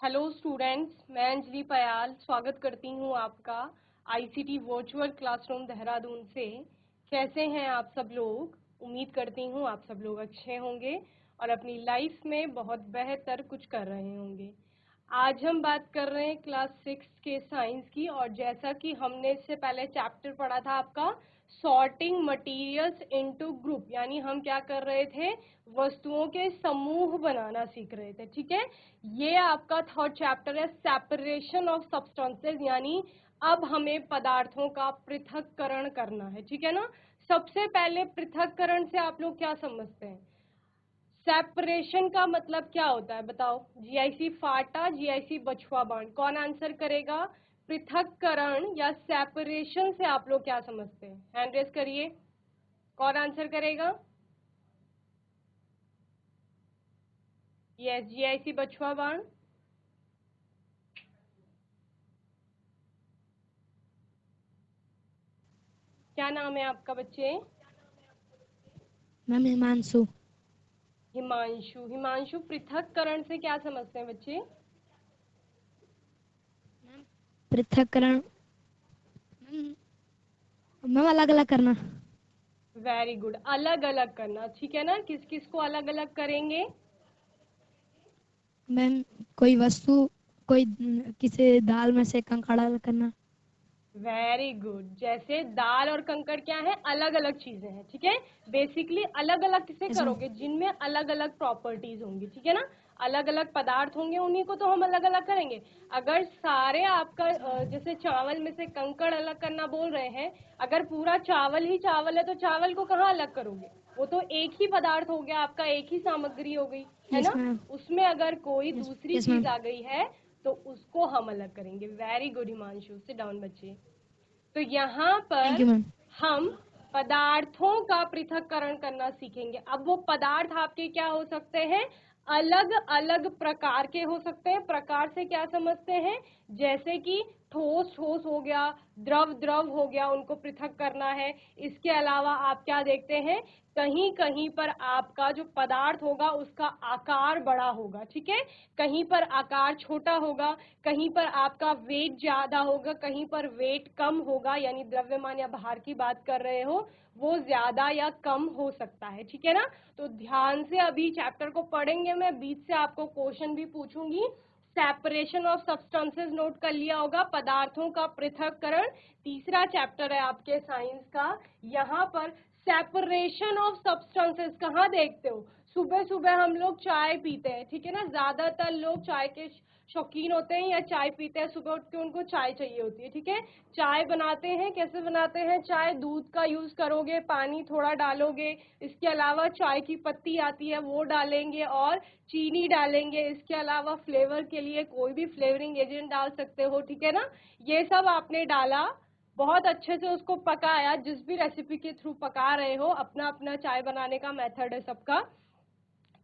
Hello students, मैं अंजलि पयाल स्वागत करती हूँ आपका आईसीटी वर्चुअल क्लासरूम देहरादून से। कैसे हैं आप सब लोग? उम्मीद करती हूँ आप सब लोग अच्छे होंगे और अपनी लाइफ में बहुत बेहतर कुछ कर रहे होंगे। आज हम बात कर रहे हैं क्लास 6 के साइंस की, और जैसा कि हमने इससे पहले चैप्टर पढ़ा था आपका सॉर्टिंग मटेरियल्स इनटू ग्रुप, यानी हम क्या कर रहे थे, वस्तुओं के समूह बनाना सीख रहे थे। ठीक है, ये आपका थर्ड चैप्टर है सेपरेशन ऑफ सब्सटेंसेस, यानी अब हमें पदार्थों का पृथक्करण करना है। ठीक है ना। सबसे पहले पृथक्करण से आप लोग क्या समझते हैं? सेपरेशन का मतलब क्या होता है बताओ? जीआईसी फाटा, जीआईसी बछुआ बाण, कौन आंसर करेगा? पृथक्करण या सेपरेशन से आप लोग क्या समझते हैं? हैंड रेज करिए, कौन आंसर करेगा? यस, जीआईसी बछुआ बाण। क्या नाम है आपका बच्चे? मैम हिमांशु। हिमांशु। हिमांशु, पृथक्करण से क्या समझते हैं बच्चे? पृथक्करण मैम अलग अलग करना। वेरी गुड, अलग अलग करना। ठीक है ना। किस किस को अलग अलग करेंगे? मैम कोई वस्तु, कोई किसी दाल में से कंकड़ अलग करना। Very good. जैसे दाल और कंकड़ क्या है? अलग अलग चीजें हैं। ठीक है, बेसिकली अलग अलग किसे यस मैम। करोगे? जिनमें अलग अलग प्रॉपर्टीज होंगी। ठीक है ना, अलग अलग पदार्थ होंगे, उन्हीं को तो हम अलग अलग करेंगे। अगर सारे आपका जैसे चावल में से कंकड़ अलग करना बोल रहे हैं, अगर पूरा चावल ही चावल है तो चावल को कहाँ अलग करोगे? वो तो एक ही पदार्थ हो गया आपका, एक ही सामग्री हो गई है यस ना। मैम। उसमें अगर कोई यस दूसरी यस चीज मैम। आ गई है तो उसको हम अलग करेंगे। Very good Himanshu, sit down बच्चे। तो यहाँ थैंक पर यू मैम। हम पदार्थों का पृथक्करण करना सीखेंगे। अब वो पदार्थ आपके क्या हो सकते हैं? अलग अलग प्रकार के हो सकते हैं। प्रकार से क्या समझते हैं? जैसे कि ठोस ठोस हो गया, द्रव द्रव हो गया, उनको पृथक करना है। इसके अलावा आप क्या देखते हैं, कहीं कहीं पर आपका जो पदार्थ होगा उसका आकार बड़ा होगा। ठीक है, कहीं पर आकार छोटा होगा, कहीं पर आपका वेट ज्यादा होगा, कहीं पर वेट कम होगा, यानी द्रव्यमान या भार की बात कर रहे हो, वो ज्यादा या कम हो सकता है। ठीक है ना। तो ध्यान से अभी चैप्टर को पढ़ेंगे, मैं बीच से आपको क्वेश्चन भी पूछूंगी। सेपरेशन ऑफ सब्सटेंसेस नोट कर लिया होगा, पदार्थों का पृथक्करण तीसरा चैप्टर है आपके साइंस का। यहाँ पर सेपरेशन ऑफ सब्सटेंसेस कहाँ देखते हो? सुबह सुबह हम लोग चाय पीते हैं। ठीक है ना, ज्यादातर लोग चाय के शौकीन होते हैं या चाय पीते हैं। सुबह उठ के उनको चाय चाहिए होती है। ठीक है, चाय बनाते हैं, कैसे बनाते हैं? चाय दूध का यूज करोगे, पानी थोड़ा डालोगे, इसके अलावा चाय की पत्ती आती है वो डालेंगे और चीनी डालेंगे। इसके अलावा फ्लेवर के लिए कोई भी फ्लेवरिंग एजेंट डाल सकते हो। ठीक है ना, ये सब आपने डाला, बहुत अच्छे से उसको पकाया। जिस भी रेसिपी के थ्रू पका रहे हो, अपना अपना चाय बनाने का मेथड है सबका।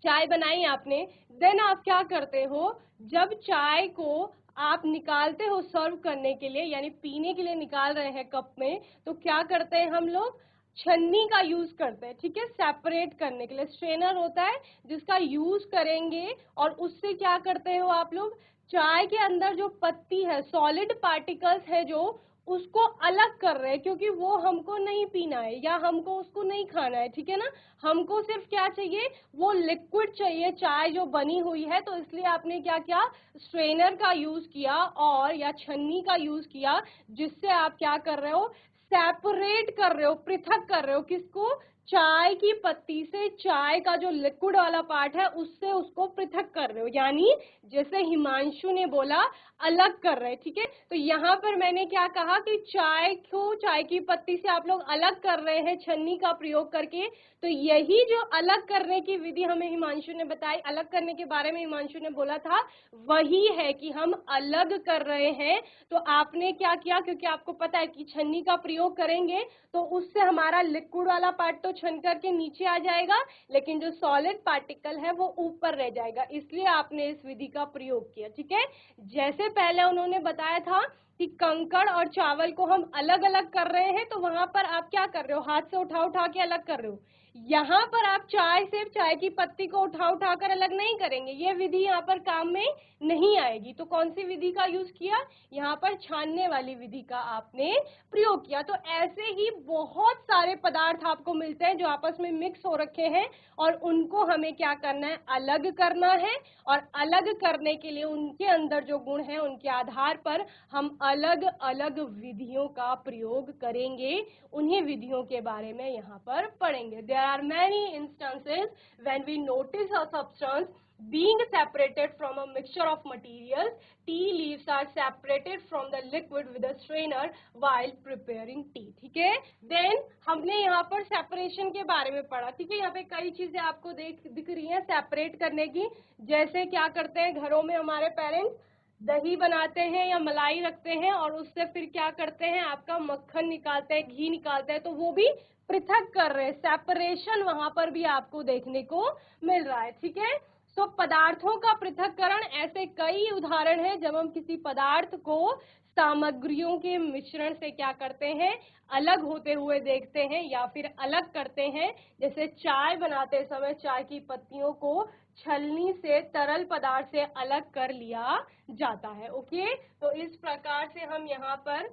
चाय बनाई आपने, देन आप क्या करते हो? जब चाय को आप निकालते हो सर्व करने के लिए, यानी पीने के लिए निकाल रहे हैं कप में, तो क्या करते हैं हम लोग? छन्नी का यूज करते हैं। ठीक है, सेपरेट करने के लिए स्ट्रेनर होता है जिसका यूज करेंगे, और उससे क्या करते हो आप लोग? चाय के अंदर जो पत्ती है, सॉलिड पार्टिकल्स है जो, उसको अलग कर रहे हैं, क्योंकि वो हमको नहीं पीना है या हमको उसको नहीं खाना है। ठीक है ना, हमको सिर्फ क्या चाहिए? वो लिक्विड चाहिए, चाय जो बनी हुई है। तो इसलिए आपने क्या किया? स्ट्रेनर का यूज किया और या छन्नी का यूज किया, जिससे आप क्या कर रहे हो? सेपरेट कर रहे हो, पृथक कर रहे हो। किसको? चाय की पत्ती से चाय का जो लिक्विड वाला पार्ट है उससे उसको पृथक कर रहे हो, यानी जैसे हिमांशु ने बोला अलग कर रहे हैं। ठीक है, तो यहाँ पर मैंने क्या कहा कि चाय को चाय की पत्ती से आप लोग अलग कर रहे हैं छन्नी का प्रयोग करके। तो यही जो अलग करने की विधि हमें हिमांशु ने बताई, अलग करने के बारे में हिमांशु ने बोला था, वही है कि हम अलग कर रहे हैं। तो आपने क्या किया? क्योंकि आपको पता है कि छन्नी का प्रयोग करेंगे तो उससे हमारा लिक्विड वाला पार्ट तो छन करके नीचे आ जाएगा, लेकिन जो सॉलिड पार्टिकल है वो ऊपर रह जाएगा, इसलिए आपने इस विधि का प्रयोग किया। ठीक है, जैसे पहले उन्होंने बताया था कि कंकड़ और चावल को हम अलग अलग कर रहे हैं, तो वहां पर आप क्या कर रहे हो? हाथ से उठा उठा के अलग कर रहे हो। यहाँ पर आप सिर्फ चाय की पत्ती को उठाकर अलग नहीं करेंगे, ये विधि यहाँ पर काम में नहीं आएगी। तो कौन सी विधि का यूज किया, यहाँ पर छानने वाली विधि का आपने प्रयोग किया। तो ऐसे ही बहुत सारे पदार्थ आपको मिलते हैं जो आपस में मिक्स हो रखे हैं और उनको हमें क्या करना है, अलग करना है। और अलग करने के लिए उनके अंदर जो गुण है उनके आधार पर हम अलग अलग विधियों का प्रयोग करेंगे। उन्हीं विधियों के बारे में यहाँ पर पढ़ेंगे। There are many instances when we notice a substance being separated from a mixture of materials. Tea leaves are separated from the liquid with a strainer while preparing tea. ठीक है, then हमने यहाँ पर separation के बारे में पढ़ा। ठीक है, यहाँ पे कई चीजें आपको दिख रही हैं सेपरेट करने की। जैसे क्या करते हैं, घरों में हमारे पेरेंट्स दही बनाते हैं या मलाई रखते हैं और उससे फिर क्या करते हैं, आपका मक्खन निकालते हैं, घी निकालते हैं, तो वो भी पृथक कर रहे हैं। सेपरेशन वहां पर भी आपको देखने को मिल रहा है। ठीक है, सो पदार्थों का पृथक्करण, ऐसे कई उदाहरण हैं जब हम किसी पदार्थ को सामग्रियों के मिश्रण से क्या करते हैं, अलग होते हुए देखते हैं या फिर अलग करते हैं। जैसे चाय बनाते समय चाय की पत्तियों को छलनी से तरल पदार्थ से अलग कर लिया जाता है। ओके, तो इस प्रकार से हम यहाँ पर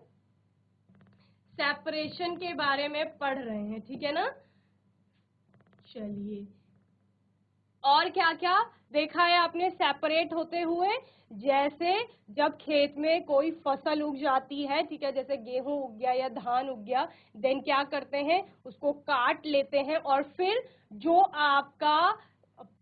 सेपरेशन के बारे में पढ़ रहे हैं। ठीक है ना, चलिए और क्या क्या देखा है आपने सेपरेट होते हुए। जैसे जब खेत में कोई फसल उग जाती है, ठीक है, जैसे गेहूं उग गया या धान उग गया, देन क्या करते हैं, उसको काट लेते हैं और फिर जो आपका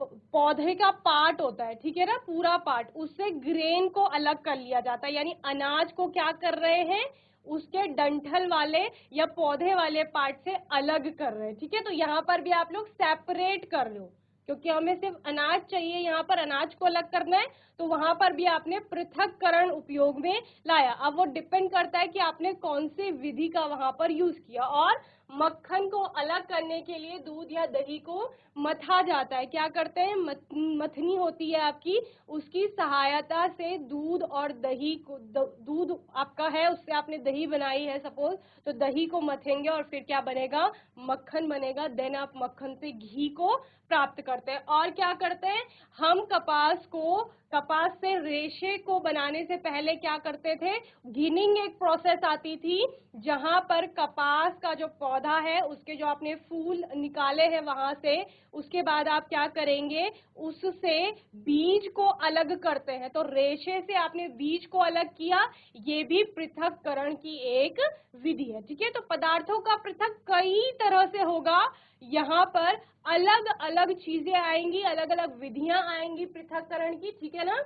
पौधे का पार्ट होता है, ठीक है ना, पूरा पार्ट, उससे ग्रेन को अलग कर लिया जाता है। यानी अनाज को क्या कर रहे हैं, उसके डंठल वाले या पौधे वाले पार्ट से अलग कर रहे हैं। ठीक है, तो यहाँ पर भी आप लोग सेपरेट कर लो, क्योंकि हमें सिर्फ अनाज चाहिए, यहाँ पर अनाज को अलग करना है, तो वहां पर भी आपने पृथक्करण उपयोग में लाया। अब वो डिपेंड करता है कि आपने कौन सी विधि का वहां पर यूज किया। और मक्खन को अलग करने के लिए दूध या दही को मथा जाता है। क्या करते हैं, मथनी होती है आपकी, उसकी सहायता से दूध और दही को, दूध आपका है, उससे आपने दही बनाई है सपोज, तो दही को मथेंगे और फिर क्या बनेगा, मक्खन बनेगा। देन आप मक्खन से घी को प्राप्त करते हैं। और क्या करते हैं, हम कपास से रेशे को बनाने से पहले क्या करते थे, गिनिंग एक प्रोसेस आती थी, जहां पर कपास का जो पौधा है उसके जो आपने फूल निकाले हैं वहां से, उसके बाद आप क्या करेंगे, उससे बीज को अलग करते हैं। तो रेशे से आपने बीज को अलग किया, ये भी पृथक्करण की एक विधि है। ठीक है, तो पदार्थों का पृथक कई तरह से होगा। यहाँ पर अलग अलग चीजें आएंगी, अलग अलग विधियां आएंगी पृथक्करण की। ठीक है ना,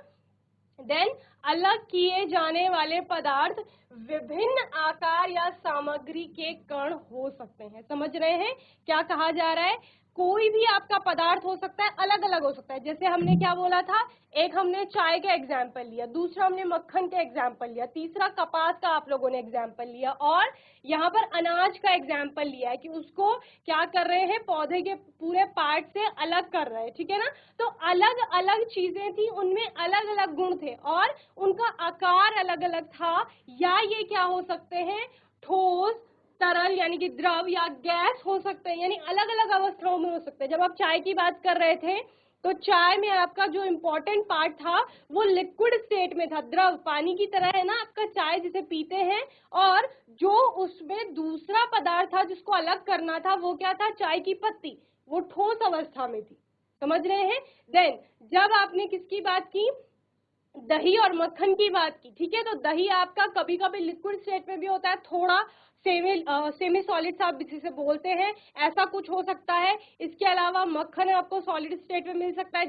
देन अलग किए जाने वाले पदार्थ विभिन्न आकार या सामग्री के कण हो सकते हैं। समझ रहे हैं क्या कहा जा रहा है, कोई भी आपका पदार्थ हो सकता है, अलग अलग हो सकता है। जैसे हमने क्या बोला था, एक हमने चाय का एग्जाम्पल लिया, दूसरा हमने मक्खन का एग्जाम्पल लिया, तीसरा कपास का आप लोगों ने एग्जाम्पल लिया, और यहाँ पर अनाज का एग्जाम्पल लिया है कि उसको क्या कर रहे हैं, पौधे के पूरे पार्ट से अलग कर रहे हैं। ठीक है ना, तो अलग अलग चीजें थी, उनमें अलग अलग गुण थे और उनका आकार अलग अलग था। या ये क्या हो सकते हैं, ठोस, तरल यानी कि द्रव, या गैस हो सकते हैं, यानी अलग अलग अवस्थाओं में हो सकते हैं। जब आप चाय की बात कर रहे थे तो चाय में आपका जो इम्पोर्टेंट पार्ट था वो लिक्विड स्टेट में था, द्रव, पानी की तरह है ना आपका चाय जिसे पीते हैं, और जो उसमें दूसरा पदार्थ था जिसको अलग करना था वो क्या था, चाय की पत्ती, वो ठोस अवस्था में थी। समझ रहे हैं। देन जब आपने किसकी बात की, दही और मक्खन की बात की, ठीक है, तो दही आपका कभी कभी लिक्विड स्टेट में भी होता है, थोड़ा सेमी सॉलिड आप जिसे बोलते हैं, ऐसा कुछ हो सकता है। इसके अलावा मक्खन आपको सॉलिड स्टेट में मिल सकता है।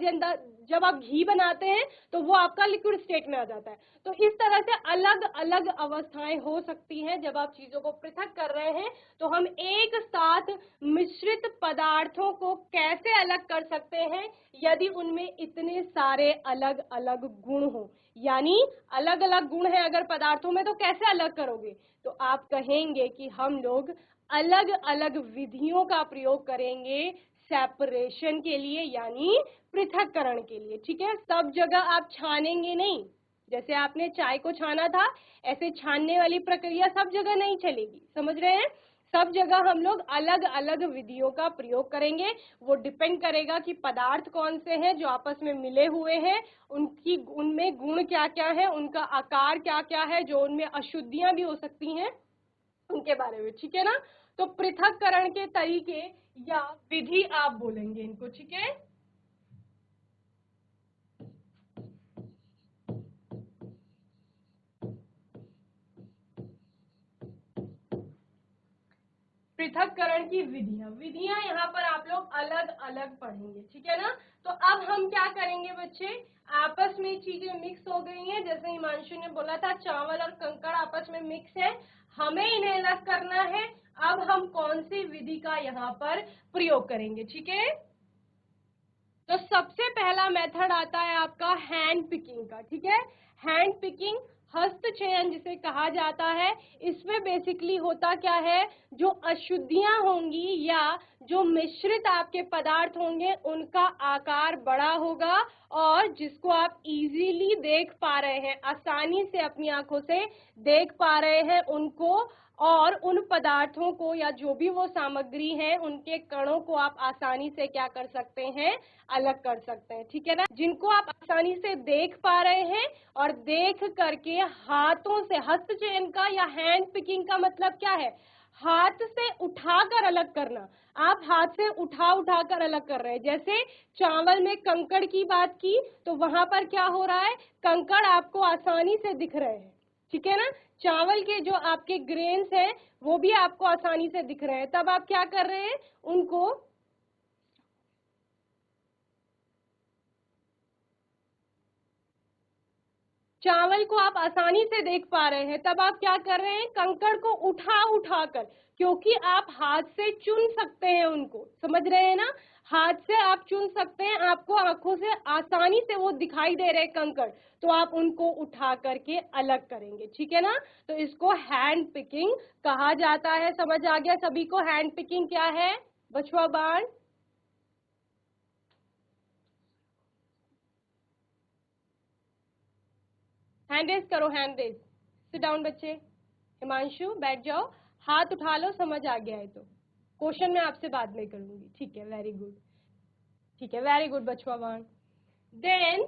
जब आप घी बनाते हैं तो वो आपका लिक्विड स्टेट में आ जाता है। तो इस तरह से अलग अलग अवस्थाएं हो सकती हैं। जब आप चीजों को पृथक कर रहे हैं तो हम एक साथ मिश्रित पदार्थों को कैसे अलग कर सकते हैं, यदि उनमें इतने सारे अलग अलग गुण हो, यानी अलग अलग गुण है अगर पदार्थों में, तो कैसे अलग करोगे, तो आप कहेंगे कि हम लोग अलग अलग विधियों का प्रयोग करेंगे सेपरेशन के लिए, यानी पृथक्करण के लिए। ठीक है, सब जगह आप छानेंगे नहीं, जैसे आपने चाय को छाना था, ऐसे छानने वाली प्रक्रिया सब जगह नहीं चलेगी। समझ रहे हैं, सब जगह हम लोग अलग अलग विधियों का प्रयोग करेंगे। वो डिपेंड करेगा कि पदार्थ कौन से हैं जो आपस में मिले हुए हैं, उनमें गुण क्या क्या है, उनका आकार क्या क्या है, जो उनमें अशुद्धियां भी हो सकती हैं उनके बारे में, ठीक है ना। तो पृथक्करण के तरीके या विधि आप बोलेंगे इनको, ठीक है। पृथक्करण की विधियां यहाँ पर आप लोग अलग अलग पढ़ेंगे, ठीक है ना। तो अब हम क्या करेंगे बच्चे, आपस में चीजें मिक्स हो गई हैं, जैसे हिमांशु ने बोला था चावल और कंकड़ आपस में मिक्स है, हमें इन्हें अलग करना है। अब हम कौन सी विधि का यहाँ पर प्रयोग करेंगे, ठीक है। तो सबसे पहला मेथड आता है आपका हैंड पिकिंग का, ठीक है। हैंड पिकिंग, हस्त चयन जिसे कहा जाता है, इसमें बेसिकली होता क्या है, जो अशुद्धियां होंगी या जो मिश्रित आपके पदार्थ होंगे उनका आकार बड़ा होगा, और जिसको आप इजीली देख पा रहे हैं, आसानी से अपनी आंखों से देख पा रहे हैं उनको, और उन पदार्थों को या जो भी वो सामग्री है उनके कणों को आप आसानी से क्या कर सकते हैं, अलग कर सकते हैं, ठीक है ना। जिनको आप आसानी से देख पा रहे हैं और देख करके हाथों से, हस्त चयन का या हैंड पिकिंग का मतलब क्या है, हाथ से उठाकर अलग करना। आप हाथ से उठा उठा कर अलग कर रहे हैं। जैसे चावल में कंकड़ की बात की, तो वहां पर क्या हो रहा है, कंकड़ आपको आसानी से दिख रहे हैं, ठीक है ना। चावल के जो आपके ग्रेन्स हैं वो भी आपको आसानी से दिख रहे हैं, तब आप क्या कर रहे हैं, उनको चावल को आप आसानी से देख पा रहे हैं, तब आप क्या कर रहे हैं, कंकड़ को उठा उठा कर, क्योंकि आप हाथ से चुन सकते हैं उनको, समझ रहे हैं ना। हाथ से आप चुन सकते हैं, आपको आंखों से आसानी से वो दिखाई दे रहे कंकड़, तो आप उनको उठा करके अलग करेंगे, ठीक है ना। तो इसको हैंड पिकिंग कहा जाता है। समझ आ गया सभी को हैंड पिकिंग क्या है, बछुआ बाण। हैंड रेस करो, हैंड रेस। सिट डाउन बच्चे, हिमांशु बैठ जाओ, हाथ उठा लो, समझ आ गया है तो क्वेश्चन मैं आपसे बाद में करूंगी, ठीक है। वेरी गुड, ठीक है, वेरी गुड बछुआ बाण। देन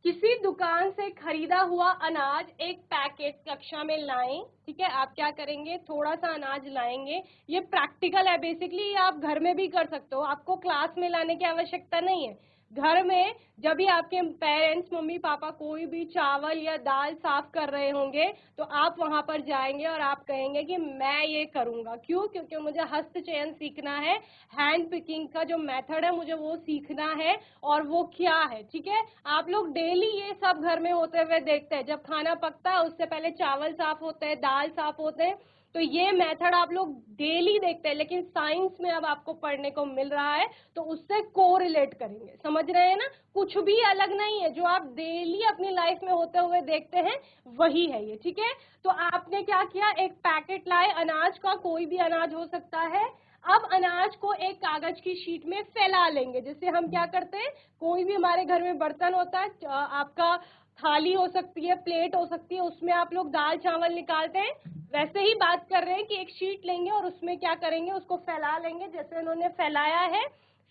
किसी दुकान से खरीदा हुआ अनाज एक पैकेट कक्षा में लाएं, ठीक है। आप क्या करेंगे, थोड़ा सा अनाज लाएंगे, ये प्रैक्टिकल है बेसिकली, आप घर में भी कर सकते हो, आपको क्लास में लाने की आवश्यकता नहीं है। घर में जब भी आपके पेरेंट्स, मम्मी पापा कोई भी चावल या दाल साफ कर रहे होंगे, तो आप वहां पर जाएंगे और आप कहेंगे कि मैं ये करूंगा, क्यों, क्योंकि मुझे हस्त चयन सीखना है, हैंड पिकिंग का जो मेथड है मुझे वो सीखना है, और वो क्या है, ठीक है। आप लोग डेली ये सब घर में होते हुए देखते हैं, जब खाना पकता है उससे पहले चावल साफ होते हैं, दाल साफ होते हैं, तो ये मेथड आप लोग डेली देखते हैं, लेकिन साइंस में अब आपको पढ़ने को मिल रहा है, तो उससे कोरिलेट करेंगे, समझ रहे हैं ना। कुछ भी अलग नहीं है, जो आप डेली अपनी लाइफ में होते हुए देखते हैं वही है ये, ठीक है। तो आपने क्या किया, एक पैकेट लाए अनाज का, कोई भी अनाज हो सकता है। अब अनाज को एक कागज की शीट में फैला लेंगे, जैसे हम क्या करते हैं, कोई भी हमारे घर में बर्तन होता है, आपका थाली हो सकती है, प्लेट हो सकती है, उसमें आप लोग दाल चावल निकालते हैं, वैसे ही बात कर रहे हैं कि एक शीट लेंगे और उसमें क्या करेंगे, उसको फैला लेंगे जैसे उन्होंने फैलाया है।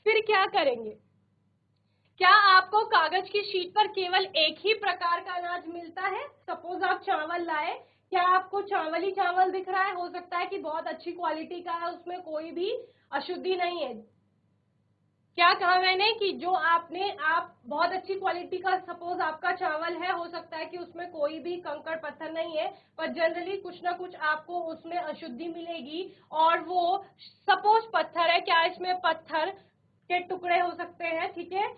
फिर क्या करेंगे, क्या आपको कागज की शीट पर केवल एक ही प्रकार का अनाज मिलता है, सपोज आप चावल लाए, क्या आपको चावल ही चावल दिख रहा है, हो सकता है कि बहुत अच्छी क्वालिटी का है, उसमें कोई भी अशुद्धि नहीं है। क्या कहा मैंने कि जो आप बहुत अच्छी क्वालिटी का, सपोज आपका चावल है, हो सकता है कि उसमें कोई भी कंकड़ पत्थर नहीं है, पर जनरली कुछ ना कुछ आपको उसमें अशुद्धि मिलेगी, और वो सपोज पत्थर है, क्या इसमें पत्थर के टुकड़े हो सकते हैं, ठीक है,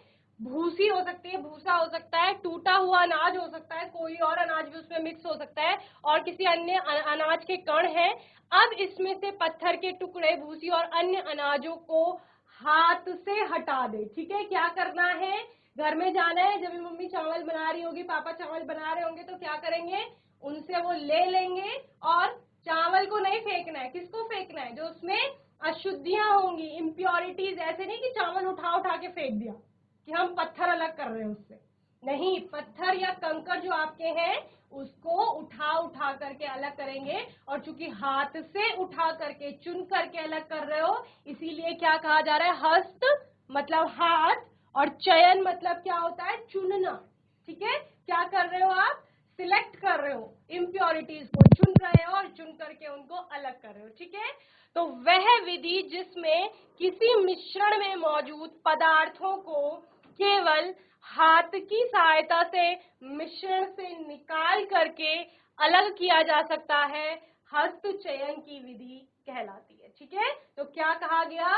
भूसी हो सकती है, भूसा हो सकता है, टूटा हुआ अनाज हो सकता है, कोई और अनाज भी उसमें मिक्स हो सकता है, और किसी अन्य अनाज के कण हैं। अब इसमें से पत्थर के टुकड़े, भूसी और अन्य अनाजों को हाथ से हटा दे, ठीक है। क्या करना है, घर में जाना है, जब मम्मी चावल बना रही होगी, पापा चावल बना रहे होंगे, तो क्या करेंगे, उनसे वो ले लेंगे, और चावल को नहीं फेंकना है, किसको फेंकना है, जो उसमें अशुद्धियां होंगी, इम्प्योरिटीज, ऐसे नहीं कि चावल उठा उठा के फेंक दिया, कि हम पत्थर अलग कर रहे हैं उससे, नहीं, पत्थर या कंकड़ जो आपके हैं उसको उठा करके अलग करेंगे, और चूंकि हाथ से उठा करके चुन करके अलग कर रहे हो, इसीलिए क्या कहा जा रहा है, हस्त मतलब हाथ, और चयन मतलब क्या होता है, चुनना। ठीक है, क्या कर रहे हो आप, सिलेक्ट कर रहे हो, इम्प्योरिटीज को चुन रहे हो और चुन करके उनको अलग कर रहे हो। ठीक है, तो वह विधि जिसमें किसी मिश्रण में मौजूद पदार्थों को केवल हाथ की सहायता से मिश्रण से निकाल करके अलग किया जा सकता है, हस्त चयन की विधि कहलाती है। ठीक है, तो क्या कहा गया,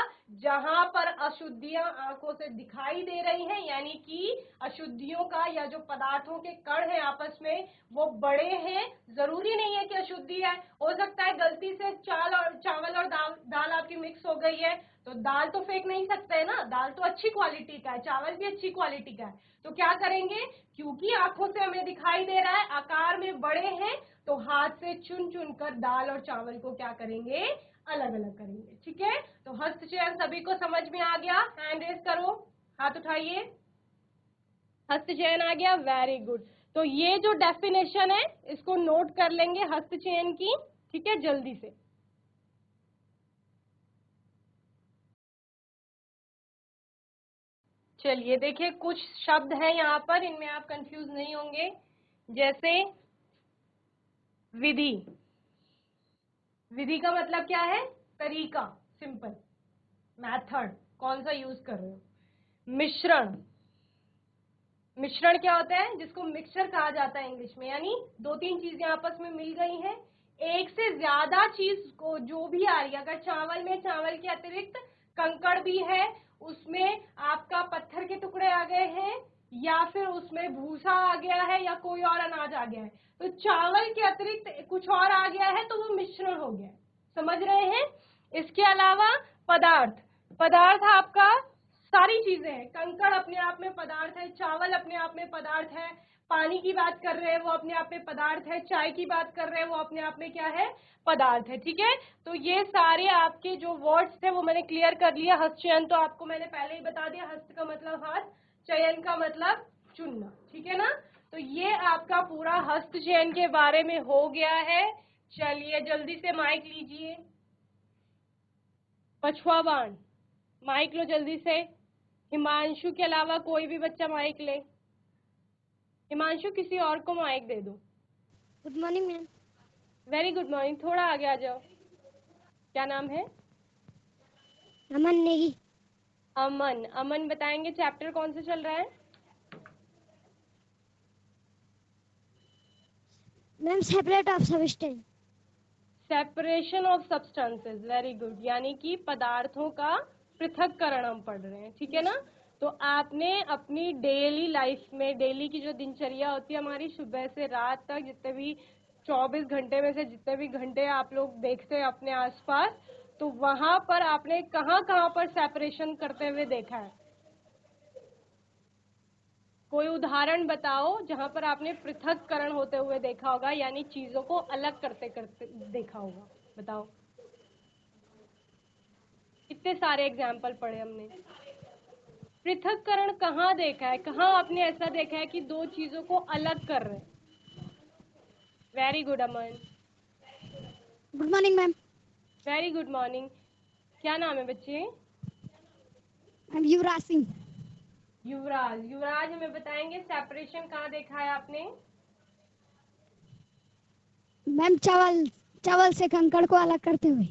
जहां पर अशुद्धियां आंखों से दिखाई दे रही हैं, यानी कि अशुद्धियों का या जो पदार्थों के कण हैं आपस में वो बड़े हैं, जरूरी नहीं है कि अशुद्धि है, हो सकता है गलती से चावल और दाल आपकी मिक्स हो गई है, तो दाल तो फेंक नहीं सकते है ना, दाल तो अच्छी क्वालिटी का है, चावल भी अच्छी क्वालिटी का है, तो क्या करेंगे, क्योंकि आंखों से हमें दिखाई दे रहा है, आकार में बड़े हैं, तो हाथ से चुन चुन कर दाल और चावल को क्या करेंगे, अलग अलग करेंगे। ठीक है, तो हस्त चयन सभी को समझ में आ गया, हैंड रेज करो, हाथ उठाइए, हस्त चयन आ गया, वेरी गुड। तो ये जो डेफिनेशन है इसको नोट कर लेंगे हस्त चयन की। ठीक है, जल्दी से चलिए देखिए, कुछ शब्द हैं यहाँ पर, इनमें आप कंफ्यूज नहीं होंगे, जैसे विधि। विधि का मतलब क्या है, तरीका, सिंपल मेथड, कौन सा यूज कर रहे हो। मिश्रण, मिश्रण क्या होता है, जिसको मिक्सचर कहा जाता है इंग्लिश में, यानी दो तीन चीजें आपस में मिल गई हैं, एक से ज्यादा चीज को जो भी आ रही है, अगर चावल में चावल के अतिरिक्त कंकड़ भी है, उसमें आपका पत्थर के टुकड़े आ गए हैं, या फिर उसमें भूसा आ गया है, या कोई और अनाज आ गया है, तो चावल के अतिरिक्त कुछ और आ गया है तो वो मिश्रण हो गया, समझ रहे हैं। इसके अलावा पदार्थ, पदार्थ आपका सारी चीजें हैं, कंकड़ अपने आप में पदार्थ है, चावल अपने आप में पदार्थ है, पानी की बात कर रहे हैं वो अपने आप में पदार्थ है, चाय की बात कर रहे हैं वो अपने आप में क्या है, पदार्थ है। ठीक है, तो ये सारे आपके जो वर्ड्स थे वो मैंने क्लियर कर लिया। हस्त चयन तो आपको मैंने पहले ही बता दिया, हस्त का मतलब हाथ, चयन का मतलब चुनना। ठीक है ना, तो ये आपका पूरा हस्त चयन के बारे में हो गया है। चलिए जल्दी से माइक लीजिए, पछुआ बाण, माइक लो जल्दी से। हिमांशु के अलावा कोई भी बच्चा माइक ले, हिमांशु किसी और को माइक दे दो। Good morning ma'am. Very good morning, थोड़ा आगे आ जाओ। क्या नाम है, अमन नेगी। अमन। अमन बताएंगे चैप्टर कौन सा चल रहा है। Ma'am separate of substance. Separation of substances, very good, यानी कि पदार्थों का पृथक्करण हम पढ़ रहे हैं। ठीक है ना, तो आपने अपनी डेली लाइफ में, डेली की जो दिनचर्या होती है हमारी, सुबह से रात तक, जितने भी 24 घंटे में से जितने भी घंटे आप लोग देखते हैं अपने आसपास, तो वहां पर आपने कहाँ कहाँ पर सेपरेशन करते हुए देखा है, कोई उदाहरण बताओ जहां पर आपने पृथक्करण होते हुए देखा होगा, यानी चीजों को अलग करते करते देखा होगा, बताओ। कितने सारे एग्जाम्पल पढ़े हमने। पृथक्करण कहाँ देखा है, कहाँ आपने ऐसा देखा है कि दो चीजों को अलग कर रहे हैं। Very good Aman, good morning ma'am. Very good morning. क्या नाम है बच्चे, मैम युवराज सिंह। युवराज। युवराज हमें बताएंगे सेपरेशन कहाँ देखा है आपने। मैम चावल, चावल से कंकड़ को अलग करते हुए।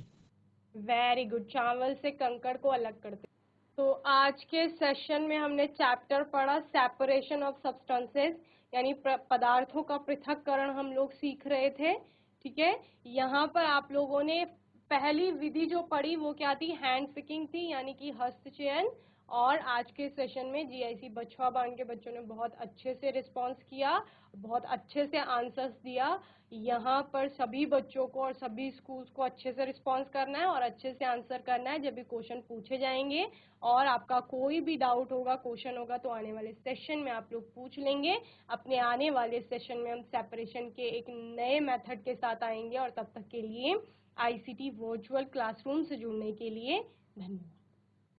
वेरी गुड, चावल से कंकड़ को अलग करते। तो आज के सेशन में हमने चैप्टर पढ़ा सेपरेशन ऑफ सब्सटेंसेस, यानी पदार्थों का पृथक्करण हम लोग सीख रहे थे। ठीक है, यहाँ पर आप लोगों ने पहली विधि जो पढ़ी वो क्या थी, हैंड पिकिंग थी, यानी कि हस्त चयन। और आज के सेशन में जीआईसी बछवा बाण के बच्चों ने बहुत अच्छे से रिस्पॉन्स किया, बहुत अच्छे से आंसर्स दिया। यहाँ पर सभी बच्चों को और सभी स्कूल्स को अच्छे से रिस्पॉन्स करना है और अच्छे से आंसर करना है जब भी क्वेश्चन पूछे जाएंगे। और आपका कोई भी डाउट होगा, क्वेश्चन होगा, तो आने वाले सेशन में आप लोग पूछ लेंगे। अपने आने वाले सेशन में हम सेपरेशन के एक नए मेथड के साथ आएंगे, और तब तक के लिए आईसीटी वर्चुअल क्लासरूम से जुड़ने के लिए धन्यवाद।